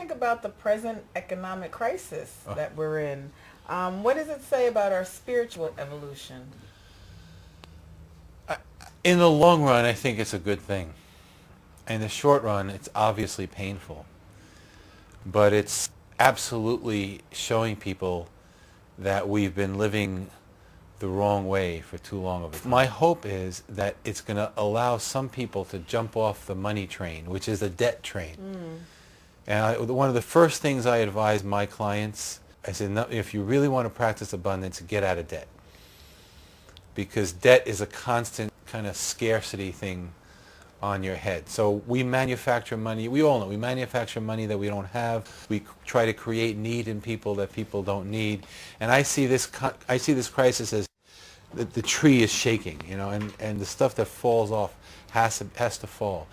think about the present economic crisis that we're in? What does it say about our spiritual evolution? In the long run, I think it's a good thing. In the short run, it's obviously painful. But it's absolutely showing people that we've been living the wrong way for too long of a time. My hope is that it's going to allow some people to jump off the money train, which is the debt train. And one of the first things I advise my clients, I said, no, if you really want to practice abundance, get out of debt. Because debt is a constant kind of scarcity thing on your head. So we manufacture money. We all know we manufacture money that we don't have. We try to create need in people that people don't need. And I see this crisis as the tree is shaking, and the stuff that falls off has to fall.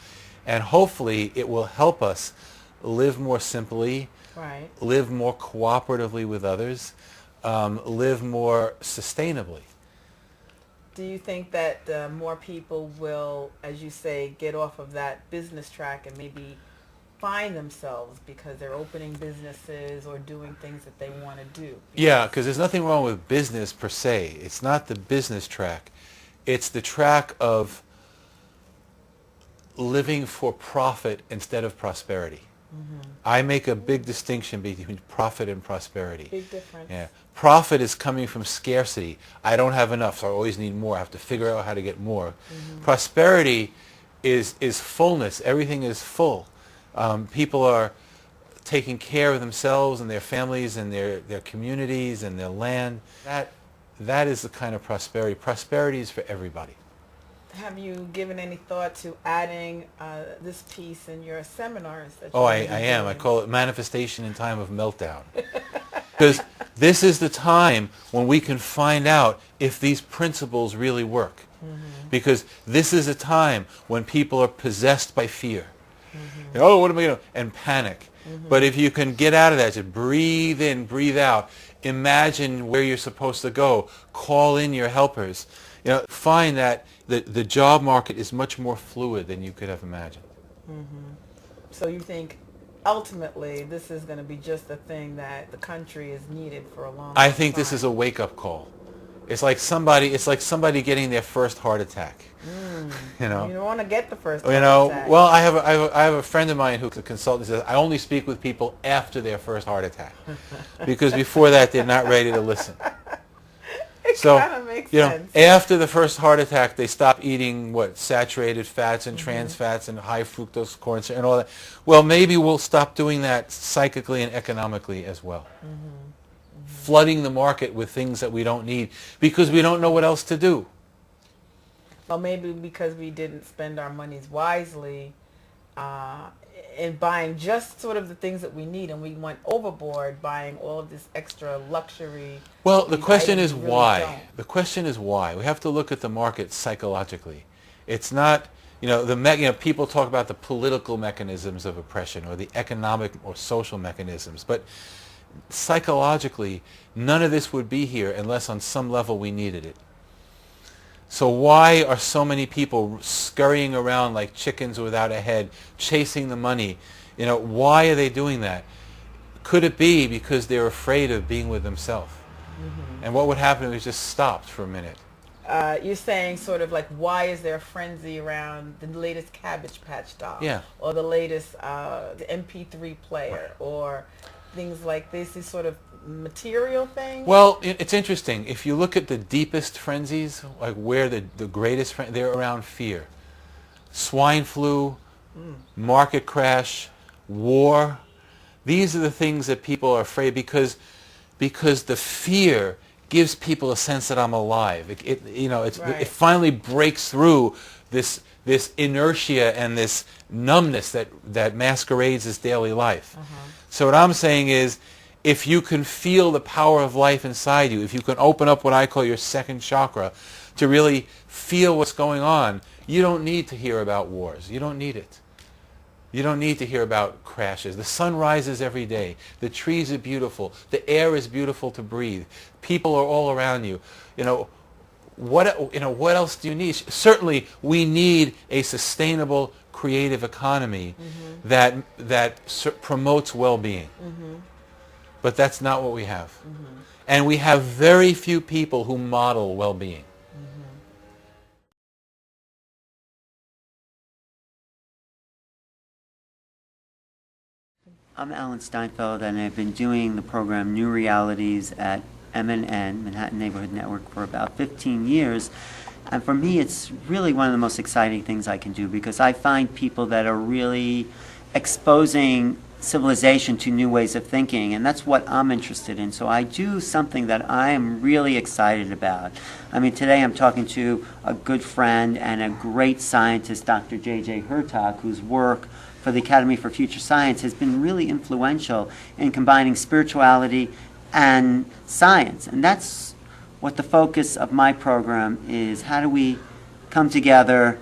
And hopefully it will help us live more simply, right, live more cooperatively with others, live more sustainably. Do you think that more people will, as you say, get off of that business track and maybe find themselves because they're opening businesses or doing things that they want to do? Yeah, because there's nothing wrong with business per se. It's not the business track. It's the track of living for profit instead of prosperity. I make a big distinction between profit and prosperity. Big difference. Yeah. Profit is coming from scarcity. I don't have enough, so I always need more. I have to figure out how to get more. Prosperity is fullness. Everything is full. People are taking care of themselves and their families and their communities and their land. That is the kind of prosperity. Prosperity is for everybody. Have you given any thought to adding this piece in your seminars? I am. I call it Manifestation in Time of Meltdown. Because this is the time when we can find out if these principles really work. Because this is a time when people are possessed by fear. Oh, what am I going to do? And panic. But if you can get out of that, just breathe in, breathe out, imagine where you're supposed to go, call in your helpers, find that the job market is much more fluid than you could have imagined. So you think ultimately this is going to be just the thing that the country is needed for a long time? I think this is a wake-up call. It's like somebody getting their first heart attack. You don't want to get the first heart attack. Well, I have a friend of mine who's a consultant who says, I only speak with people after their first heart attack. Because before that, they're not ready to listen. It kind of makes sense. After the first heart attack, they stop eating saturated fats and trans fats and high fructose corn syrup and all that. Well, maybe we'll stop doing that psychically and economically as well. Flooding the market with things that we don't need because we don't know what else to do. Well, maybe because we didn't spend our monies wisely in buying just sort of the things that we need, and we went overboard buying all of this extra luxury. Well, the question is really why. don't. The question is why. We have to look at the market psychologically. It's not, people talk about the political mechanisms of oppression or the economic or social mechanisms, but psychologically, none of this would be here unless on some level we needed it. So why are so many people scurrying around like chickens without a head, chasing the money? Why are they doing that? Could it be because they're afraid of being with themselves? And what would happen if we just stopped for a minute? You're saying sort of like, why is there a frenzy around the latest Cabbage Patch doll? Yeah. Or the latest the MP3 player, or things like this, these sort of material things? Well, it's interesting. If you look at the deepest frenzies, like where the greatest they're around fear. Swine flu, market crash, war. These are the things that people are afraid because the fear gives people a sense that I'm alive. It finally breaks through this inertia and this numbness that masquerades as daily life. So what I'm saying is, if you can feel the power of life inside you, if you can open up what I call your second chakra to really feel what's going on, you don't need to hear about wars. You don't need it. You don't need to hear about crashes. The sun rises every day. The trees are beautiful. The air is beautiful to breathe. People are all around you. What else do you need? Certainly, we need a sustainable, creative economy that promotes well-being. But that's not what we have. And we have very few people who model well-being. I'm Alan Steinfeld, and I've been doing the program New Realities at MNN, Manhattan Neighborhood Network, for about 15 years. And for me, it's really one of the most exciting things I can do, because I find people that are really exposing civilization to new ways of thinking, and that's what I'm interested in. So I do something that I am really excited about. I mean, today I'm talking to a good friend and a great scientist, Dr. J.J. Hertog, whose work for the Academy for Future Science has been really influential in combining spirituality and science. And that's what the focus of my program is. How do we come together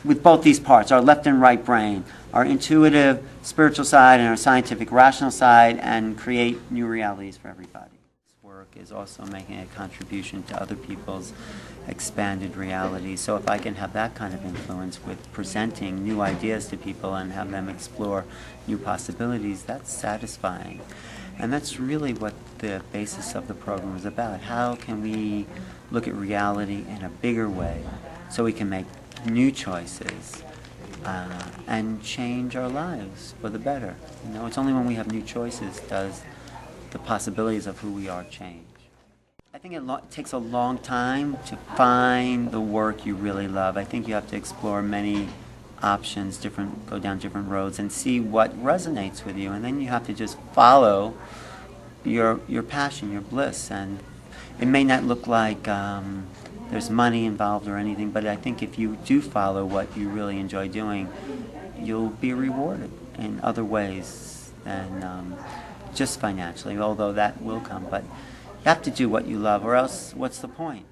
with both these parts, our left and right brain, our intuitive spiritual side and our scientific rational side, and create new realities for everybody. This work is also making a contribution to other people's expanded reality. So if I can have that kind of influence with presenting new ideas to people and have them explore new possibilities, that's satisfying. And that's really what the basis of the program is about. How can we look at reality in a bigger way so we can make new choices and change our lives for the better? You know, it's only when we have new choices does the possibilities of who we are change. I think it takes a long time to find the work you really love. I think you have to explore many options, go down different roads, and see what resonates with you. And then you have to just follow your passion, your bliss. And it may not look like there's money involved or anything, but I think if you do follow what you really enjoy doing, you'll be rewarded in other ways than just financially, although that will come. But you have to do what you love, or else what's the point?